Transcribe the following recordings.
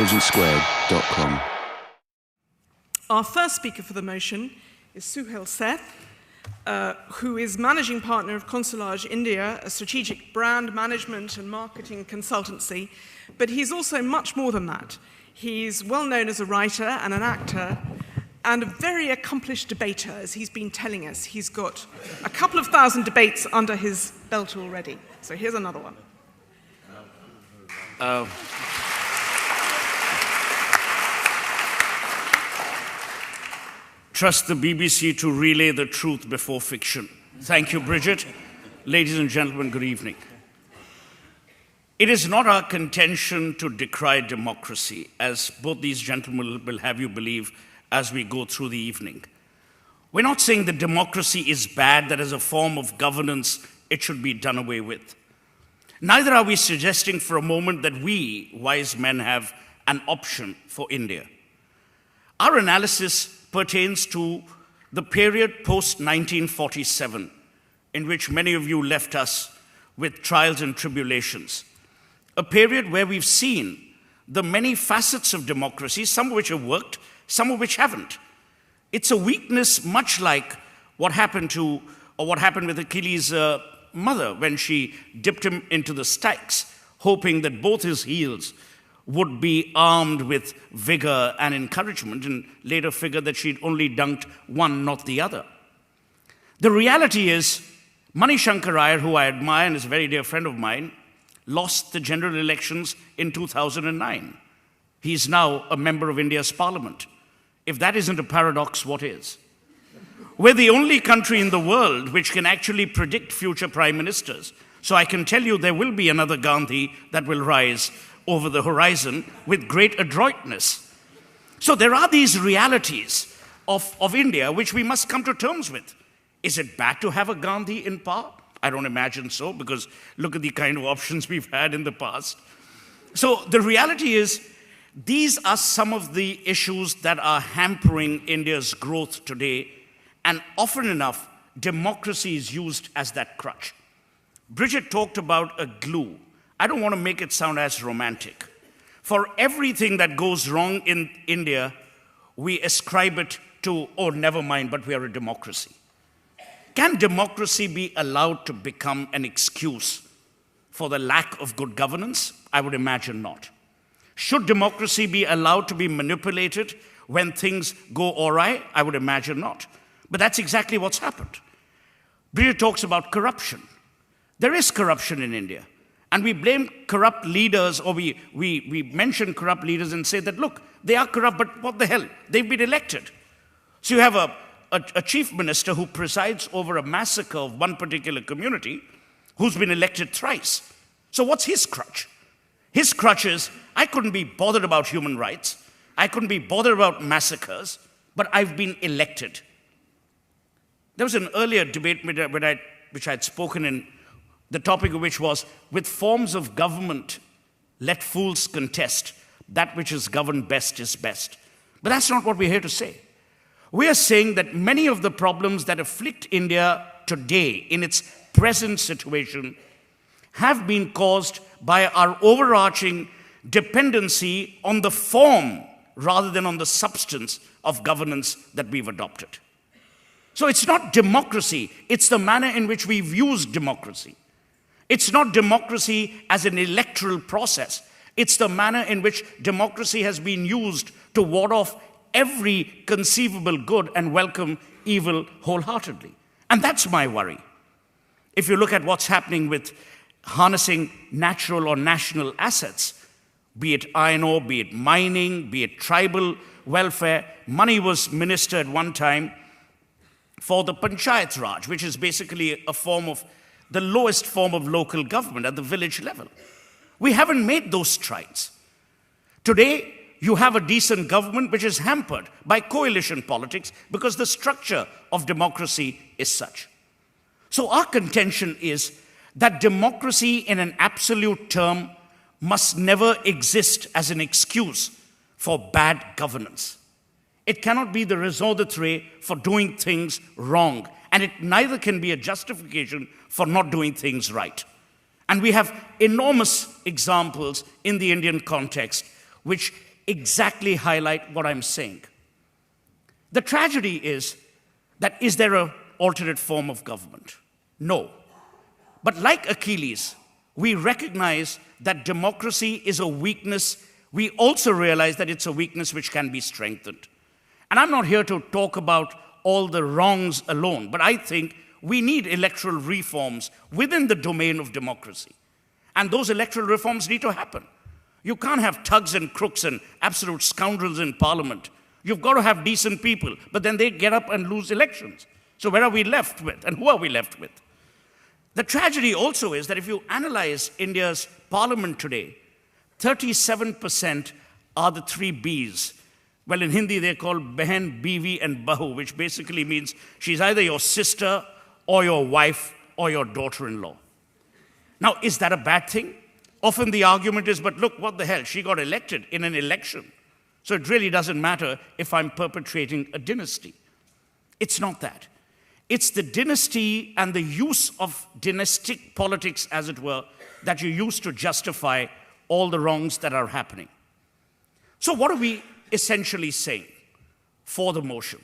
intelligencesquared.com. Our first speaker for the motion is Suhel Seth, who is managing partner of Consulage India, a strategic brand management and marketing consultancy, but he's also much more than that. He's well known as a writer and an actor and a very accomplished debater, as he's been telling us. He's got a couple of thousand debates under his belt already. So here's another one. Trust the BBC to relay the truth before fiction. Thank you, Bridget. Ladies and gentlemen, good evening. It is not our contention to decry democracy, as both these gentlemen will have you believe as we go through the evening. We're not saying that democracy is bad, that as a form of governance, it should be done away with. Neither are we suggesting for a moment that we, wise men, have an option for India. Our analysis pertains to the period post-1947, in which many of you left us with trials and tribulations. A period where we've seen the many facets of democracy, some of which have worked, some of which haven't. It's a weakness much like what happened with Achilles' mother when she dipped him into the Styx, hoping that both his heels would be armed with vigor and encouragement, and later figured that she'd only dunked one, not the other. The reality is, Mani Shankar Iyer, who I admire and is a very dear friend of mine, lost the general elections in 2009. He's now a member of India's parliament. If that isn't a paradox, what is? We're the only country in the world which can actually predict future prime ministers. So I can tell you there will be another Gandhi that will rise over the horizon with great adroitness. So there are these realities of India which we must come to terms with. Is it bad to have a Gandhi in power? I don't imagine so, because look at the kind of options we've had in the past. So the reality is, these are some of the issues that are hampering India's growth today, and often enough, democracy is used as that crutch. Bridget talked about a glue. I don't want to make it sound as romantic. For everything that goes wrong in India, we ascribe it to, oh, never mind, but we are a democracy. Can democracy be allowed to become an excuse for the lack of good governance? I would imagine not. Should democracy be allowed to be manipulated when things go awry? I would imagine not. But that's exactly what's happened. Bridget talks about corruption. There is corruption in India. And we blame corrupt leaders, or we mention corrupt leaders and say that, look, they are corrupt, but what the hell? They've been elected. So you have a chief minister who presides over a massacre of one particular community who's been elected thrice. So what's his crutch? His crutch is, I couldn't be bothered about human rights. I couldn't be bothered about massacres, but I've been elected. There was an earlier debate which I'd spoken in, the topic of which was, with forms of government, let fools contest. That which is governed best is best. But that's not what we're here to say. We are saying that many of the problems that afflict India today in its present situation have been caused by our overarching dependency on the form rather than on the substance of governance that we've adopted. So it's not democracy, it's the manner in which we've used democracy. It's not democracy as an electoral process. It's the manner in which democracy has been used to ward off every conceivable good and welcome evil wholeheartedly. And that's my worry. If you look at what's happening with harnessing natural or national assets, be it iron ore, be it mining, be it tribal welfare, money was ministered one time for the Panchayat Raj, which is basically a form of the lowest form of local government at the village level. We haven't made those strides. Today, you have a decent government which is hampered by coalition politics because the structure of democracy is such. So our contention is that democracy in an absolute term must never exist as an excuse for bad governance. It cannot be the raison d'etre for doing things wrong, and it neither can be a justification for not doing things right. And we have enormous examples in the Indian context which exactly highlight what I'm saying. The tragedy is that is there an alternate form of government? No. But like Achilles, we recognize that democracy is a weakness. We also realize that it's a weakness which can be strengthened. And I'm not here to talk about all the wrongs alone, but I think we need electoral reforms within the domain of democracy. And those electoral reforms need to happen. You can't have thugs and crooks and absolute scoundrels in parliament. You've got to have decent people, but then they get up and lose elections. So where are we left with, and who are we left with? The tragedy also is that if you analyze India's parliament today, 37% are the three Bs. Well, in Hindi, they're called Behan, Biwi, and Bahu, which basically means she's either your sister or your wife or your daughter-in-law. Now, is that a bad thing? Often the argument is, but look, what the hell, she got elected in an election. So it really doesn't matter if I'm perpetrating a dynasty. It's not that. It's the dynasty and the use of dynastic politics, as it were, that you use to justify all the wrongs that are happening. So what are we essentially saying for the motion?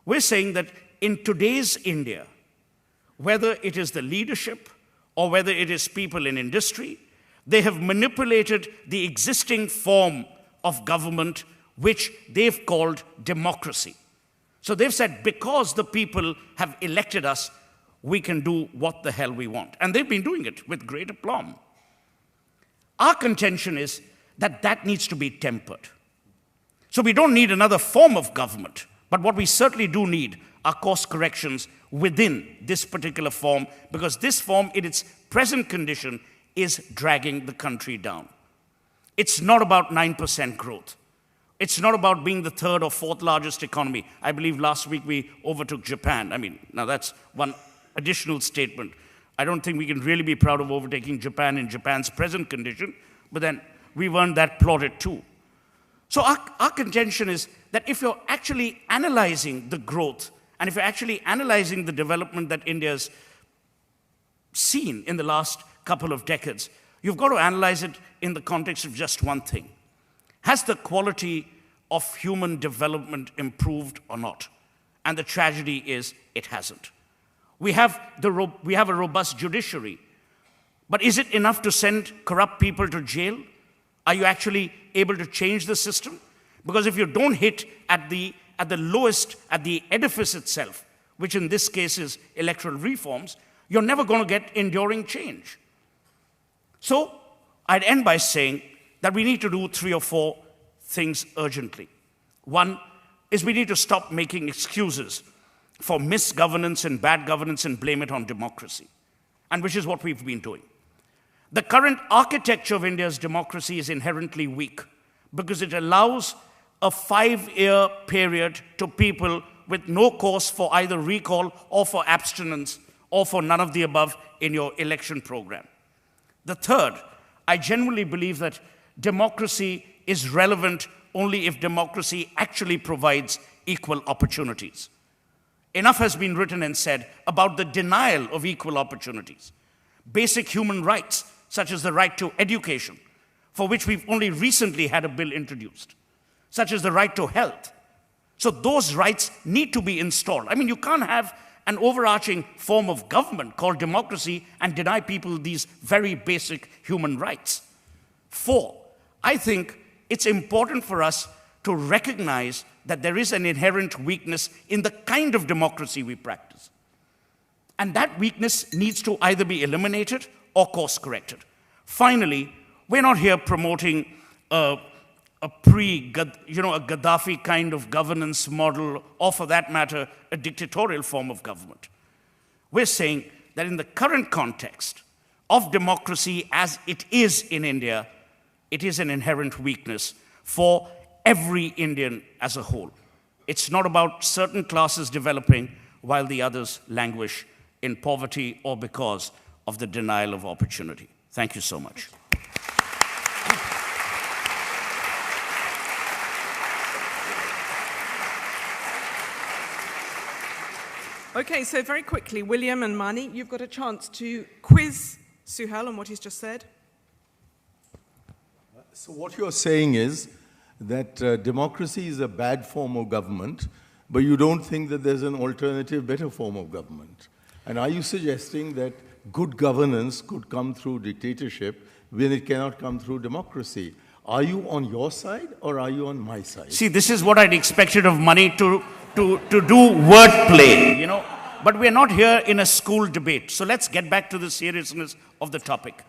We're saying that in today's India, whether it is the leadership or whether it is people in industry, they have manipulated the existing form of government, which they've called democracy. So they've said, because the people have elected us, we can do what the hell we want. And they've been doing it with great aplomb. Our contention is that that needs to be tempered. So we don't need another form of government, but what we certainly do need are course corrections within this particular form, because this form, in its present condition, is dragging the country down. It's not about 9% growth. It's not about being the third or fourth largest economy. I believe last week we overtook Japan. I mean, now that's one additional statement. I don't think we can really be proud of overtaking Japan in Japan's present condition, but then we weren't that plotted too. So our contention is that if you're actually analyzing the growth and if you're actually analyzing the development that India's seen in the last couple of decades, you've got to analyze it in the context of just one thing. Has the quality of human development improved or not? And the tragedy is it hasn't. We have a robust judiciary, but is it enough to send corrupt people to jail? Are you actually able to change the system? Because if you don't hit at the lowest, at the edifice itself, which in this case is electoral reforms, you're never going to get enduring change. So I'd end by saying that we need to do 3 or 4 things urgently. One is we need to stop making excuses for misgovernance and bad governance and blame it on democracy, and which is what we've been doing. The current architecture of India's democracy is inherently weak because it allows a 5-year period to people with no cause for either recall or for abstinence or for none of the above in your election program. The third, I genuinely believe that democracy is relevant only if democracy actually provides equal opportunities. Enough has been written and said about the denial of equal opportunities. Basic human rights, such as the right to education, for which we've only recently had a bill introduced, such as the right to health. So those rights need to be installed. I mean, you can't have an overarching form of government called democracy and deny people these very basic human rights. 4, I think it's important for us to recognize that there is an inherent weakness in the kind of democracy we practice. And that weakness needs to either be eliminated or course corrected. Finally, we're not here promoting a Gaddafi kind of governance model, or for that matter, a dictatorial form of government. We're saying that in the current context of democracy as it is in India, it is an inherent weakness for every Indian as a whole. It's not about certain classes developing while the others languish in poverty or because of the denial of opportunity. Thank you so much. Okay, so very quickly, William and Mani, you've got a chance to quiz Suhel on what he's just said. So what you're saying is that democracy is a bad form of government, but you don't think that there's an alternative, better form of government. And are you suggesting that good governance could come through dictatorship when it cannot come through democracy? Are you on your side or are you on my side? See, this is what I'd expected of money to do wordplay, you know. But we're not here in a school debate. So let's get back to the seriousness of the topic.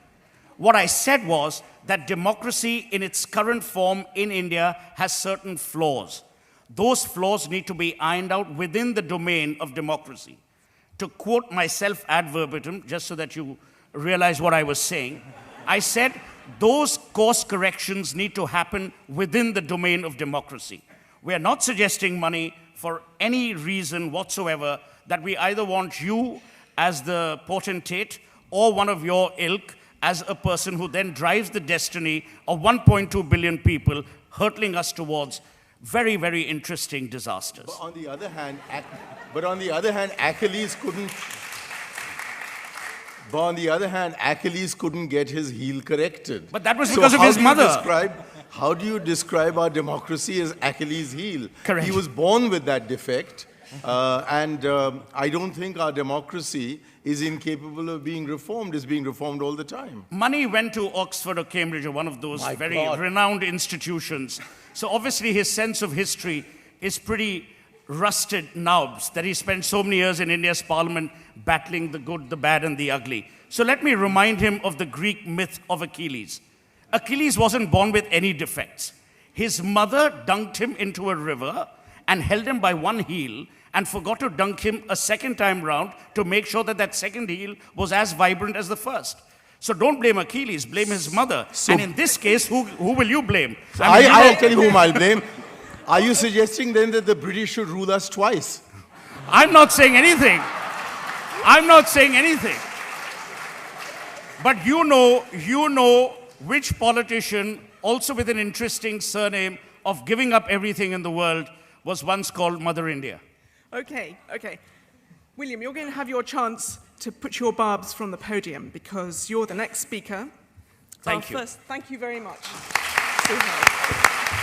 What I said was that democracy in its current form in India has certain flaws. Those flaws need to be ironed out within the domain of democracy. To quote myself ad verbatim, just so that you realize what I was saying, I said those course corrections need to happen within the domain of democracy. We are not suggesting money for any reason whatsoever that we either want you as the potentate or one of your ilk as a person who then drives the destiny of 1.2 billion people, hurtling us towards very, very interesting disasters. But on the other hand, Achilles couldn't get his heel corrected. But that was because of his mother. How do you describe our democracy as Achilles' heel? Correct. He was born with that defect, and I don't think our democracy is incapable of being reformed. It's being reformed all the time. Money went to Oxford or Cambridge or one of those renowned institutions. So obviously his sense of history is pretty rusted now that he spent so many years in India's parliament battling the good, the bad, and the ugly. So let me remind him of the Greek myth of Achilles. Achilles wasn't born with any defects. His mother dunked him into a river and held him by one heel and forgot to dunk him a second time round to make sure that that second heel was as vibrant as the first. So don't blame Achilles, blame his mother. And in this case, who will you blame? I'll tell you whom I'll blame. Are you suggesting then that the British should rule us twice? I'm not saying anything. I'm not saying anything. But you know which politician, also with an interesting surname of giving up everything in the world, was once called Mother India. Okay. William, you're going to have your chance to put your barbs from the podium because you're the next speaker. Thank you. Thank you very much. Suhel.